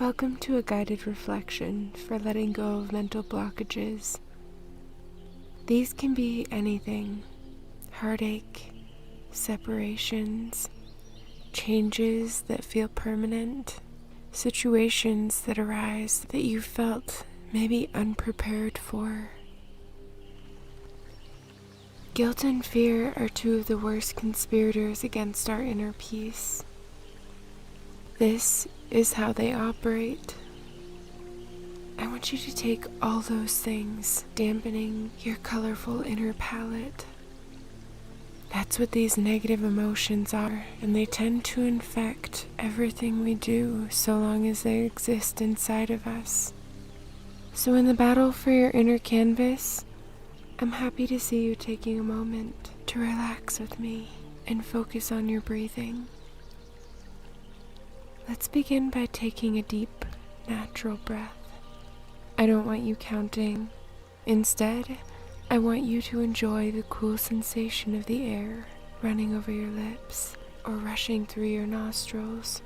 Welcome to a guided reflection for letting go of mental blockages. These can be anything: heartache, separations, changes that feel permanent, situations that arise that you felt maybe unprepared for. Guilt and fear are two of the worst conspirators against our inner peace. This is how they operate. I want you to take all those things, dampening your colorful inner palette. That's what these negative emotions are, and they tend to infect everything we do so long as they exist inside of us. So in the battle for your inner canvas, I'm happy to see you taking a moment to relax with me and focus on your breathing. Let's begin by taking a deep, natural breath. I don't want you counting. Instead, I want you to enjoy the cool sensation of the air running over your lips or rushing through your nostrils.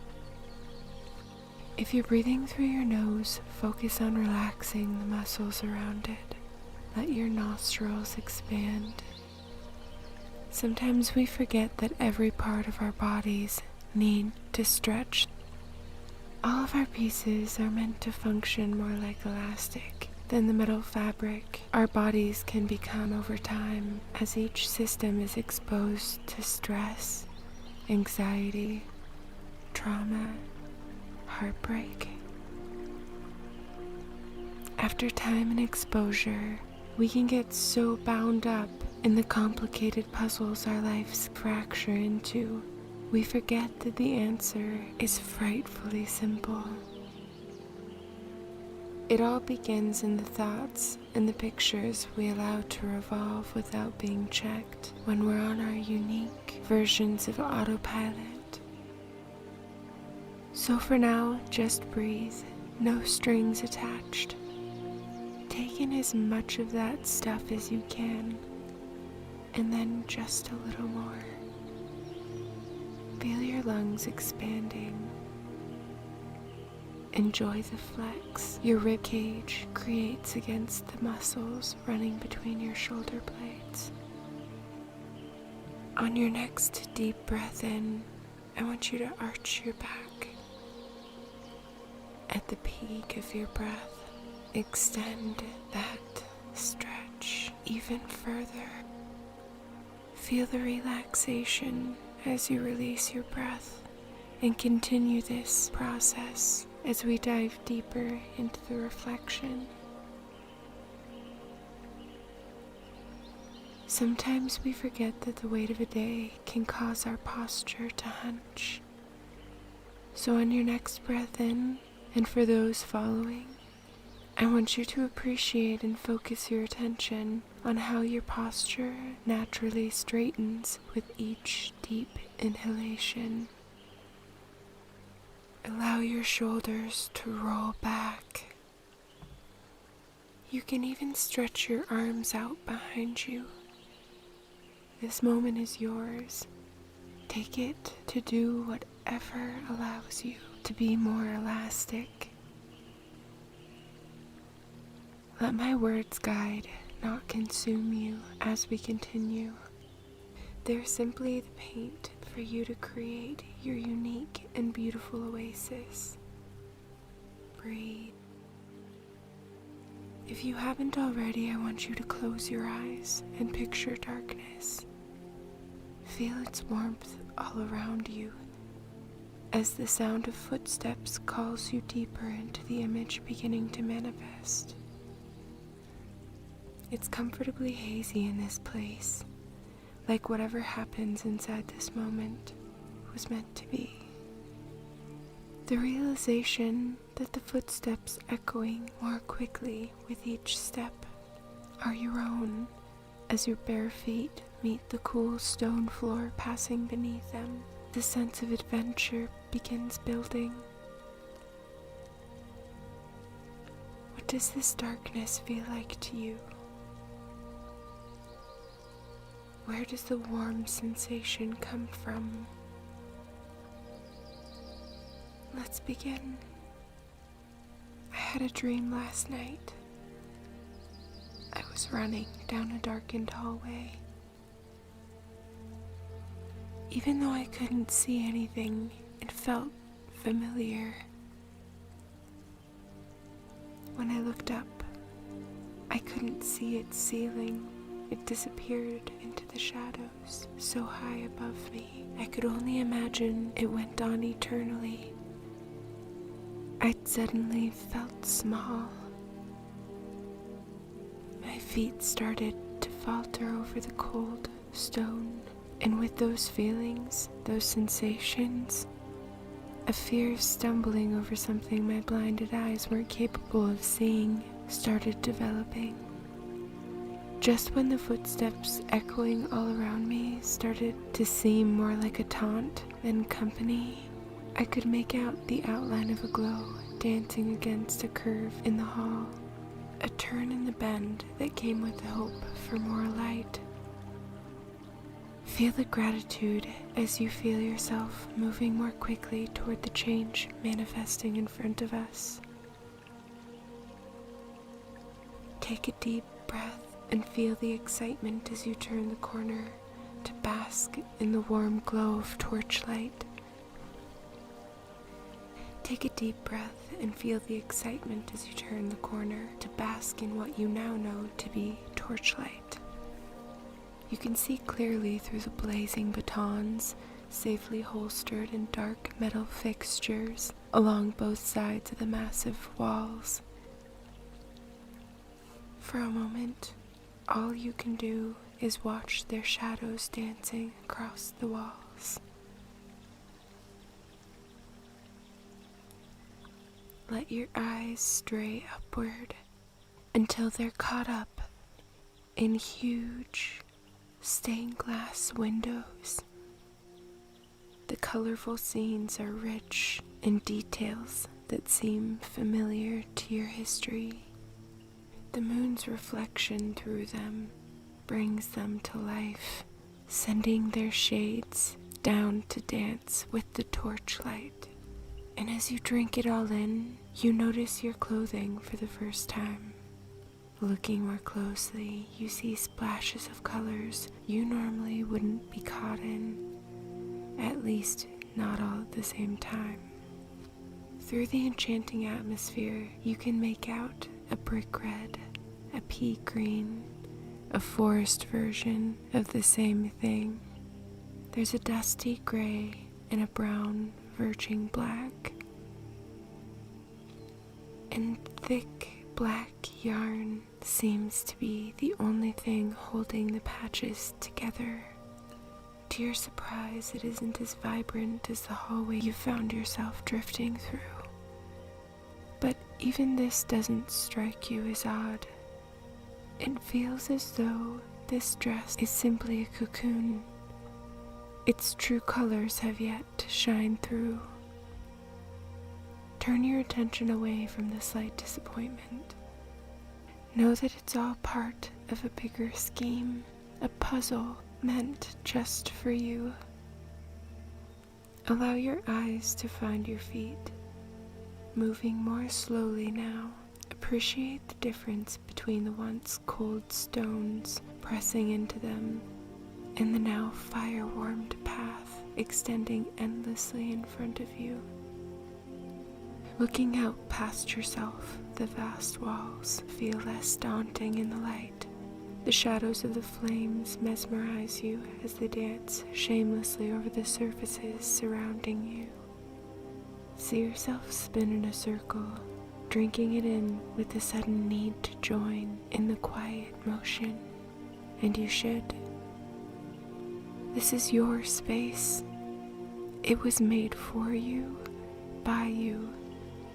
If you're breathing through your nose, focus on relaxing the muscles around it. Let your nostrils expand. Sometimes we forget that every part of our bodies need to stretch. All of our pieces are meant to function more like elastic than the metal fabric our bodies can become over time as each system is exposed to stress, anxiety, trauma, heartbreak. After time and exposure, we can get so bound up in the complicated puzzles our lives fracture into, we forget that the answer is frightfully simple. It all begins in the thoughts and the pictures we allow to revolve without being checked when we're on our unique versions of autopilot. So for now, just breathe, no strings attached. Take in as much of that stuff as you can, and then just a little more. Feel your lungs expanding. Enjoy the flex your rib cage creates against the muscles running between your shoulder blades. On your next deep breath in, I want you to arch your back. At the peak of your breath, extend that stretch even further. Feel the relaxation as you release your breath, and continue this process as we dive deeper into the reflection. Sometimes we forget that the weight of a day can cause our posture to hunch. So on your next breath in, and for those following, I want you to appreciate and focus your attention on how your posture naturally straightens with each deep inhalation. Allow your shoulders to roll back. You can even stretch your arms out behind you. This moment is yours. Take it to do whatever allows you to be more elastic. Let my words guide, not consume you as we continue. They're simply the paint for you to create your unique and beautiful oasis. Breathe. If you haven't already, I want you to close your eyes and picture darkness. Feel its warmth all around you as the sound of footsteps calls you deeper into the image beginning to manifest. It's comfortably hazy in this place, like whatever happens inside this moment was meant to be. The realization that the footsteps echoing more quickly with each step are your own as your bare feet meet the cool stone floor passing beneath them. The sense of adventure begins building. What does this darkness feel like to you? Where does the warm sensation come from? Let's begin. had a dream last night. I was running down a darkened hallway. Even though I couldn't see anything, it felt familiar. When I looked up, I couldn't see its ceiling. It disappeared into the shadows so high above me. I could only imagine it went on eternally. I suddenly felt small. My feet started to falter over the cold stone, and with those feelings, those sensations, a fear of stumbling over something my blinded eyes weren't capable of seeing started developing. Just when the footsteps echoing all around me started to seem more like a taunt than company, I could make out the outline of a glow dancing against a curve in the hall, a turn in the bend that came with the hope for more light. Feel the gratitude as you feel yourself moving more quickly toward the change manifesting in front of us. Take a deep breath and feel the excitement as you turn the corner to bask in the warm glow of torchlight. Take a deep breath and feel the excitement as you turn the corner to bask in what you now know to be torchlight. You can see clearly through the blazing batons, safely holstered in dark metal fixtures along both sides of the massive walls. For a moment, all you can do is watch their shadows dancing across the walls. Let your eyes stray upward until they're caught up in huge stained glass windows. The colorful scenes are rich in details that seem familiar to your history. The moon's reflection through them brings them to life, sending their shades down to dance with the torchlight. And as you drink it all in, you notice your clothing for the first time. Looking more closely, you see splashes of colors you normally wouldn't be caught in, at least not all at the same time. Through the enchanting atmosphere, you can make out a brick red, a pea green, a forest version of the same thing. There's a dusty gray and a brown verging black. And thick black yarn seems to be the only thing holding the patches together. To your surprise, it isn't as vibrant as the hallway you found yourself drifting through. But even this doesn't strike you as odd. It feels as though this dress is simply a cocoon. Its true colors have yet to shine through. Turn your attention away from the slight disappointment. Know that it's all part of a bigger scheme, a puzzle meant just for you. Allow your eyes to find your feet, moving more slowly now. Appreciate the difference between the once cold stones pressing into them and the now fire-warmed path extending endlessly in front of you. Looking out past yourself, the vast walls feel less daunting in the light. The shadows of the flames mesmerize you as they dance shamelessly over the surfaces surrounding you. See yourself spin in a circle, drinking it in with the sudden need to join in the quiet motion. And you should. This is your space. It was made for you, by you,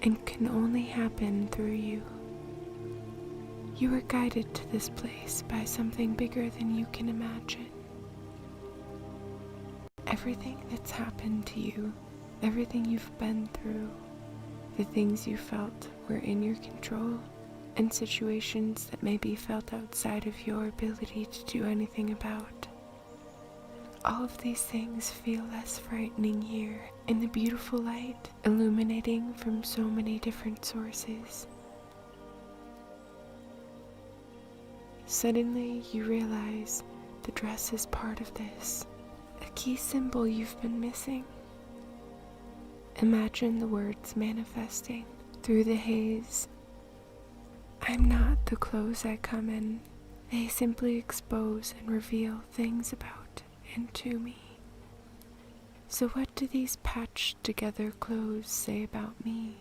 and can only happen through you. You were guided to this place by something bigger than you can imagine. Everything that's happened to you, everything you've been through, the things you felt were in your control, and situations that maybe felt outside of your ability to do anything about. All of these things feel less frightening here in the beautiful light illuminating from so many different sources. Suddenly you realize the dress is part of this, a key symbol you've been missing. Imagine the words manifesting through the haze. I'm not the clothes I come in. They simply expose and reveal things about and to me. So what do these patched together clothes say about me?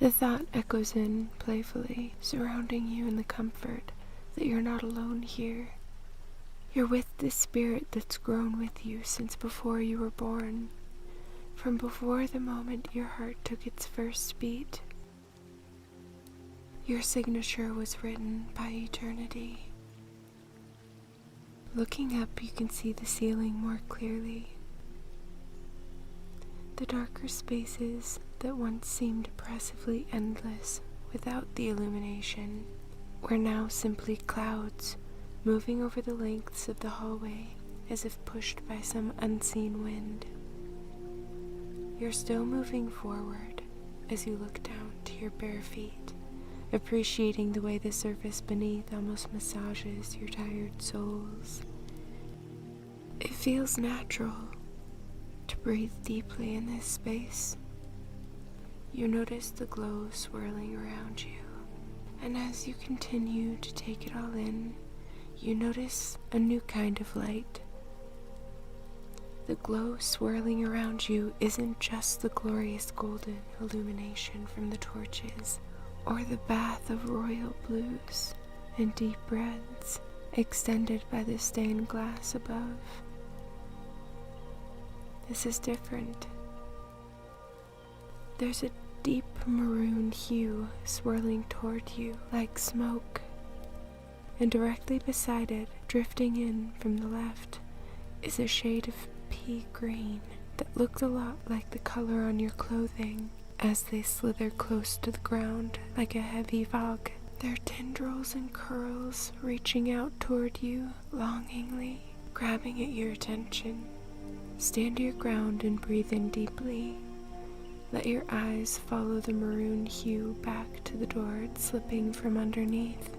The thought echoes in playfully, surrounding you in the comfort that you're not alone here. You're with the spirit that's grown with you since before you were born, from before the moment your heart took its first beat. Your signature was written by eternity. Looking up, you can see the ceiling more clearly. The darker spaces that once seemed oppressively endless without the illumination were now simply clouds moving over the lengths of the hallway as if pushed by some unseen wind. You're still moving forward as you look down to your bare feet, appreciating the way the surface beneath almost massages your tired soles. It feels natural to breathe deeply in this space. You notice the glow swirling around you, and as you continue to take it all in, you notice a new kind of light. The glow swirling around you isn't just the glorious golden illumination from the torches, or the bath of royal blues and deep reds extended by the stained glass above. This is different. There's a deep maroon hue swirling toward you like smoke, and directly beside it, drifting in from the left, is a shade of pea green that looked a lot like the color on your clothing as they slither close to the ground like a heavy fog, their tendrils and curls reaching out toward you longingly, grabbing at your attention. Stand your ground and breathe in deeply. Let your eyes follow the maroon hue back to the door it's slipping from underneath.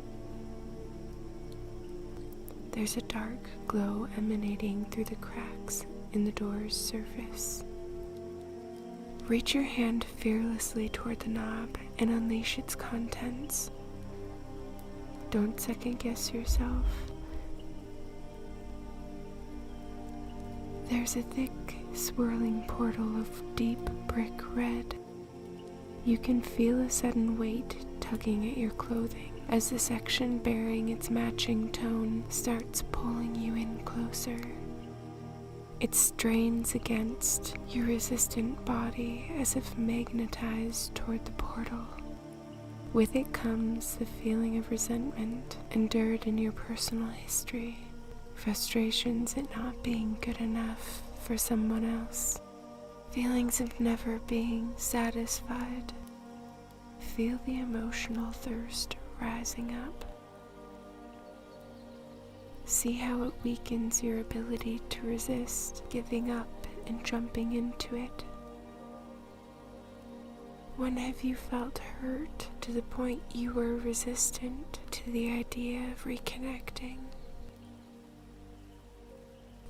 There's a dark glow emanating through the cracks in the door's surface. Reach your hand fearlessly toward the knob and unleash its contents. Don't second guess yourself. There's a thick, swirling portal of deep brick red. You can feel a sudden weight tugging at your clothing as the section bearing its matching tone starts pulling you in closer. It strains against your resistant body as if magnetized toward the portal. With it comes the feeling of resentment endured in your personal history, frustrations at not being good enough for someone else, feelings of never being satisfied. Feel the emotional thirst rising up. See how it weakens your ability to resist giving up and jumping into it. When have you felt hurt to the point you were resistant to the idea of reconnecting?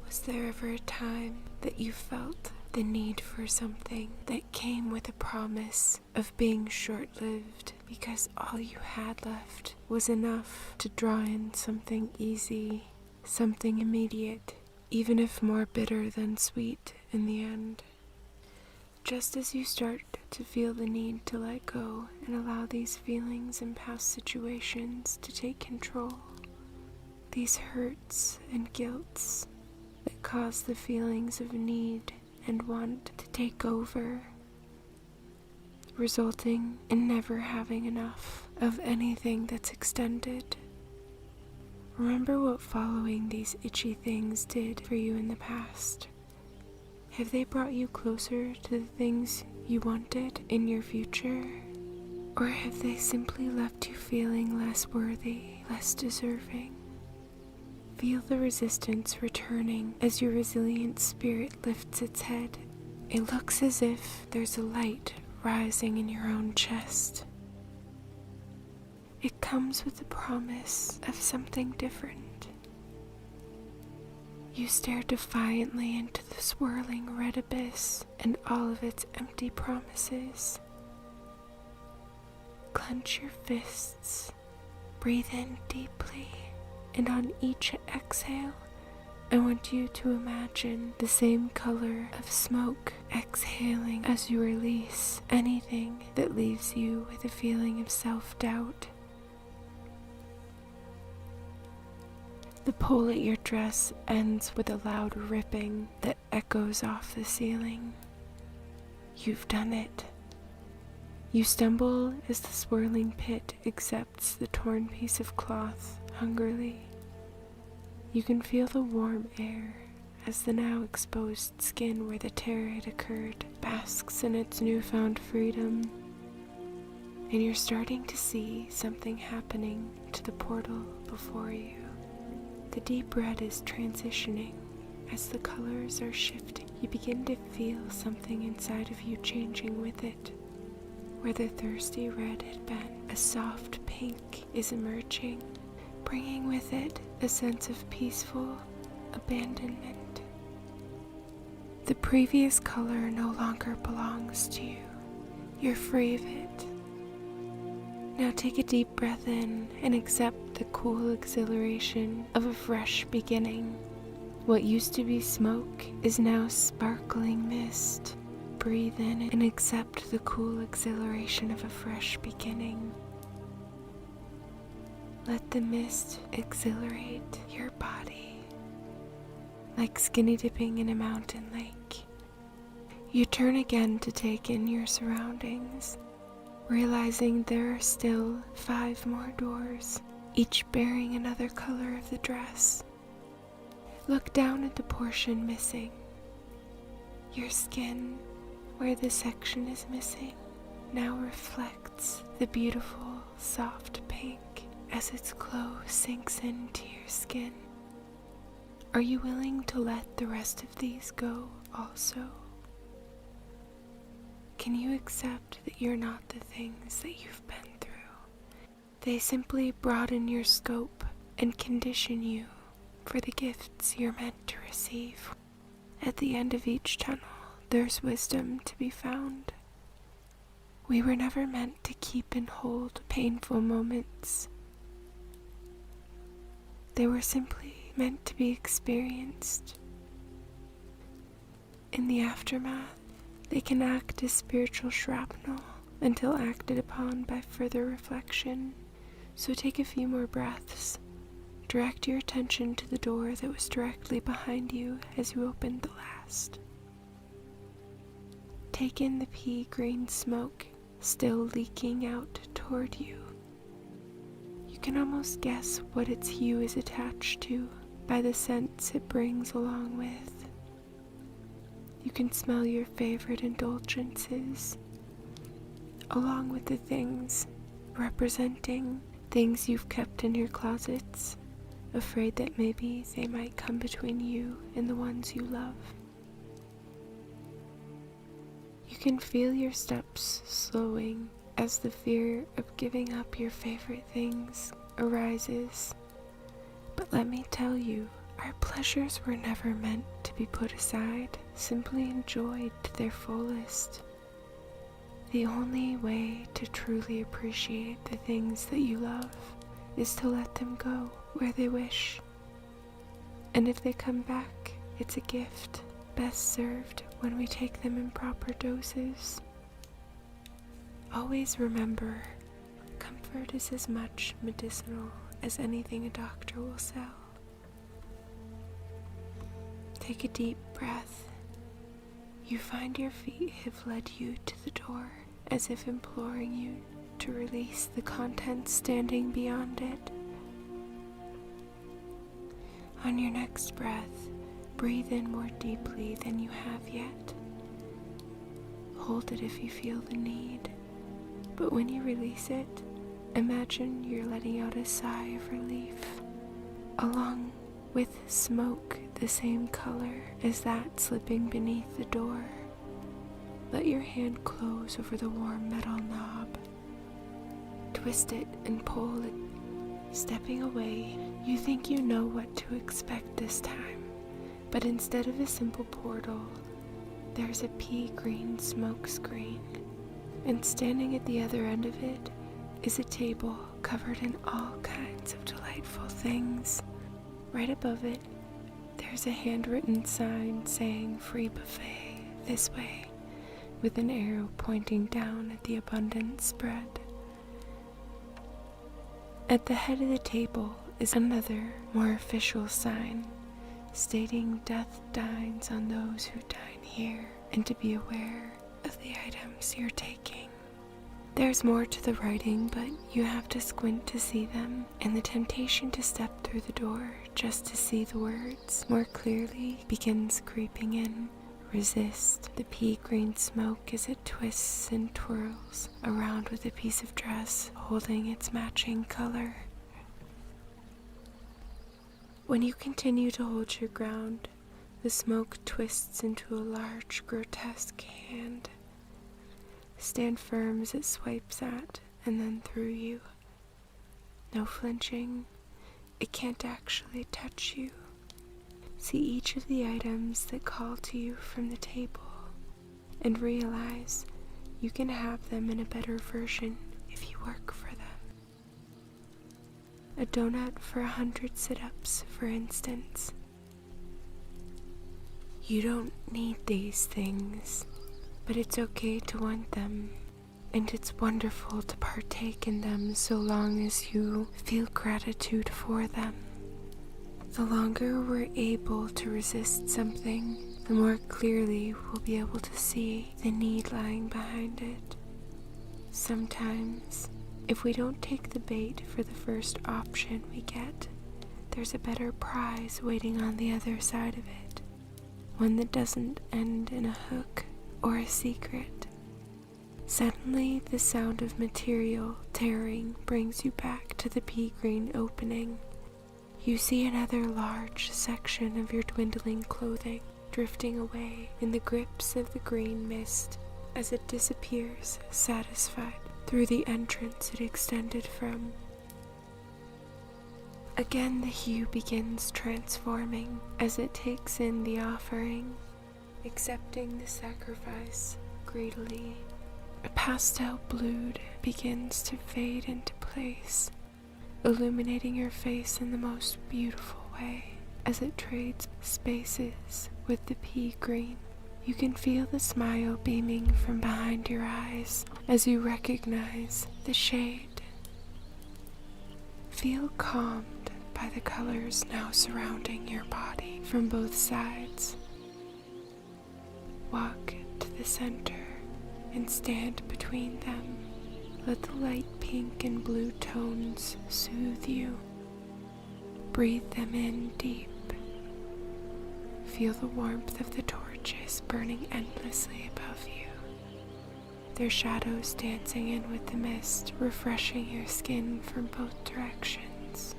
Was there ever a time that you felt the need for something that came with a promise of being short-lived because all you had left was enough to draw in something easy, something immediate, even if more bitter than sweet in the end? Just as you start to feel the need to let go and allow these feelings and past situations to take control, these hurts and guilts that cause the feelings of need and want to take over, resulting in never having enough of anything that's extended. Remember what following these itchy things did for you in the past. Have they brought you closer to the things you wanted in your future? Or have they simply left you feeling less worthy, less deserving? Feel the resistance returning as your resilient spirit lifts its head. It looks as if there's a light rising in your own chest. It comes with the promise of something different. You stare defiantly into the swirling red abyss and all of its empty promises. Clench your fists, breathe in deeply, and on each exhale, I want you to imagine the same color of smoke exhaling as you release anything that leaves you with a feeling of self-doubt. The pull at your dress ends with a loud ripping that echoes off the ceiling. You've done it. You stumble as the swirling pit accepts the torn piece of cloth hungrily. You can feel the warm air as the now exposed skin where the tear had occurred basks in its newfound freedom. And you're starting to see something happening to the portal before you. The deep red is transitioning as the colors are shifting. You begin to feel something inside of you changing with it. Where the thirsty red had been, a soft pink is emerging, bringing with it a sense of peaceful abandonment. The previous color no longer belongs to you. You're free of it. Now take a deep breath in and accept the cool exhilaration of a fresh beginning. What used to be smoke is now sparkling mist. Breathe in and accept the cool exhilaration of a fresh beginning. Let the mist exhilarate your body, like skinny dipping in a mountain lake. You turn again to take in your surroundings, realizing there are still 5 more doors, each bearing another color of the dress. Look down at the portion missing. Your skin, where the section is missing, now reflects the beautiful, soft pink as its glow sinks into your skin. Are you willing to let the rest of these go also? Can you accept that you're not the things that you've been through? They simply broaden your scope and condition you for the gifts you're meant to receive. At the end of each tunnel, there's wisdom to be found. We were never meant to keep and hold painful moments. They were simply meant to be experienced. In the aftermath, they can act as spiritual shrapnel until acted upon by further reflection. So take a few more breaths. Direct your attention to the door that was directly behind you as you opened the last. Take in the pea green smoke still leaking out toward you. You can almost guess what its hue is attached to by the scents it brings along with. You can smell your favorite indulgences, along with the things representing things you've kept in your closets, afraid that maybe they might come between you and the ones you love. You can feel your steps slowing as the fear of giving up your favorite things arises. But let me tell you, our pleasures were never meant to be put aside, simply enjoyed to their fullest. The only way to truly appreciate the things that you love is to let them go where they wish. And if they come back, it's a gift, best served when we take them in proper doses. Always remember, comfort is as much medicinal as anything a doctor will sell. Take a deep breath. You find your feet have led you to the door, as if imploring you to release the contents standing beyond it. On your next breath, breathe in more deeply than you have yet. Hold it if you feel the need, but when you release it, imagine you're letting out a sigh of relief, along with smoke the same color as that slipping beneath the door. Let your hand close over the warm metal knob. twist it and pull it. Stepping away, you think you know what to expect this time, but instead of a simple portal, there's a pea green smoke screen, and standing at the other end of it is a table covered in all kinds of delightful things. Right above it, there's a handwritten sign saying "Free Buffet this way," with an arrow pointing down at the abundant spread. At the head of the table is another, more official sign stating death dines on those who dine here, and to be aware of the items you're taking. There's more to the writing, but you have to squint to see them, and the temptation to step through the door just to see the words more clearly begins creeping in. Resist the pea green smoke as it twists and twirls around with a piece of dress holding its matching color. When you continue to hold your ground, the smoke twists into a large, grotesque hand. Stand firm as it swipes at and then through you. No flinching. It can't actually touch you. See each of the items that call to you from the table and realize you can have them in a better version if you work for them. A donut for 100 sit-ups, for instance. You don't need these things, but it's okay to want them, and it's wonderful to partake in them so long as you feel gratitude for them. The longer we're able to resist something, the more clearly we'll be able to see the need lying behind it. Sometimes, if we don't take the bait for the first option we get, there's a better prize waiting on the other side of it. One that doesn't end in a hook or a secret. Suddenly, the sound of material tearing brings you back to the pea green opening. You see another large section of your dwindling clothing drifting away in the grips of the green mist as it disappears, satisfied, through the entrance it extended from. Again the hue begins transforming as it takes in the offering, accepting the sacrifice greedily. A pastel blue begins to fade into place, illuminating your face in the most beautiful way as it trades spaces with the pea green. You can feel the smile beaming from behind your eyes as you recognize the shade. Feel calmed by the colors now surrounding your body from both sides. Walk to the center and stand between them. Let the light pink and blue tones soothe you. Breathe them in deep. Feel the warmth of the torches burning endlessly above you, their shadows dancing in with the mist, refreshing your skin from both directions.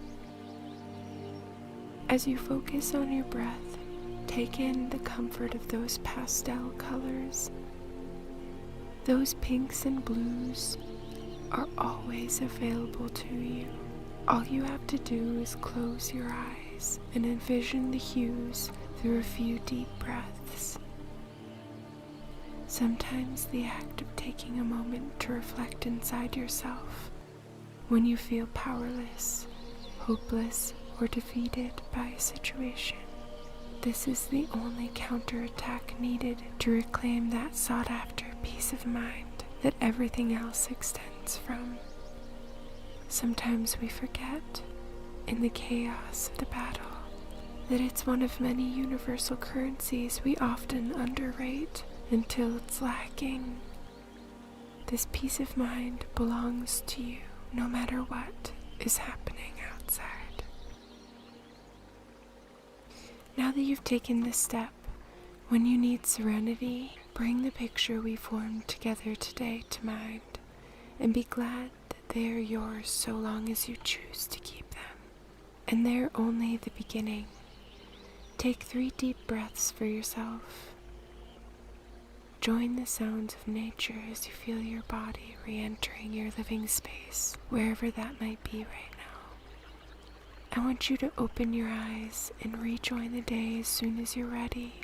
As you focus on your breath, take in the comfort of those pastel colors. Those pinks and blues are always available to you. All you have to do is close your eyes and envision the hues through a few deep breaths. Sometimes the act of taking a moment to reflect inside yourself when you feel powerless, hopeless, or defeated by a situation. This is the only counterattack needed to reclaim that sought-after peace of mind that everything else extends from. Sometimes we forget, in the chaos of the battle, that it's one of many universal currencies we often underrate until it's lacking. This peace of mind belongs to you, no matter what is happening outside. Now that you've taken this step, when you need serenity, bring the picture we formed together today to mind, and be glad that they are yours so long as you choose to keep them. And they're only the beginning. Take 3 deep breaths for yourself. Join the sounds of nature as you feel your body re-entering your living space, wherever that might be right now. I want you to open your eyes and rejoin the day as soon as you're ready.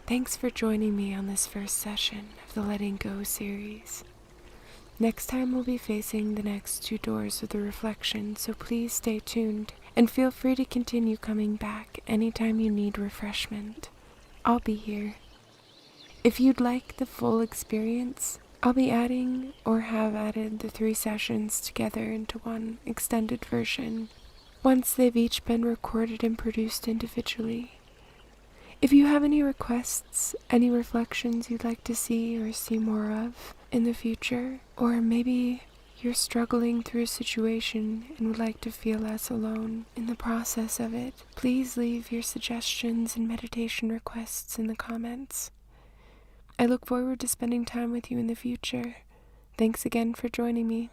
Thanks for joining me on this first session of the Letting Go series. Next time we'll be facing the next 2 doors of the reflection, so please stay tuned and feel free to continue coming back anytime you need refreshment. I'll be here. If you'd like the full experience, I'll be adding or have added the 3 sessions together into one extended version, once they've each been recorded and produced individually. If you have any requests, any reflections you'd like to see or see more of in the future, or maybe you're struggling through a situation and would like to feel less alone in the process of it, please leave your suggestions and meditation requests in the comments. I look forward to spending time with you in the future. Thanks again for joining me.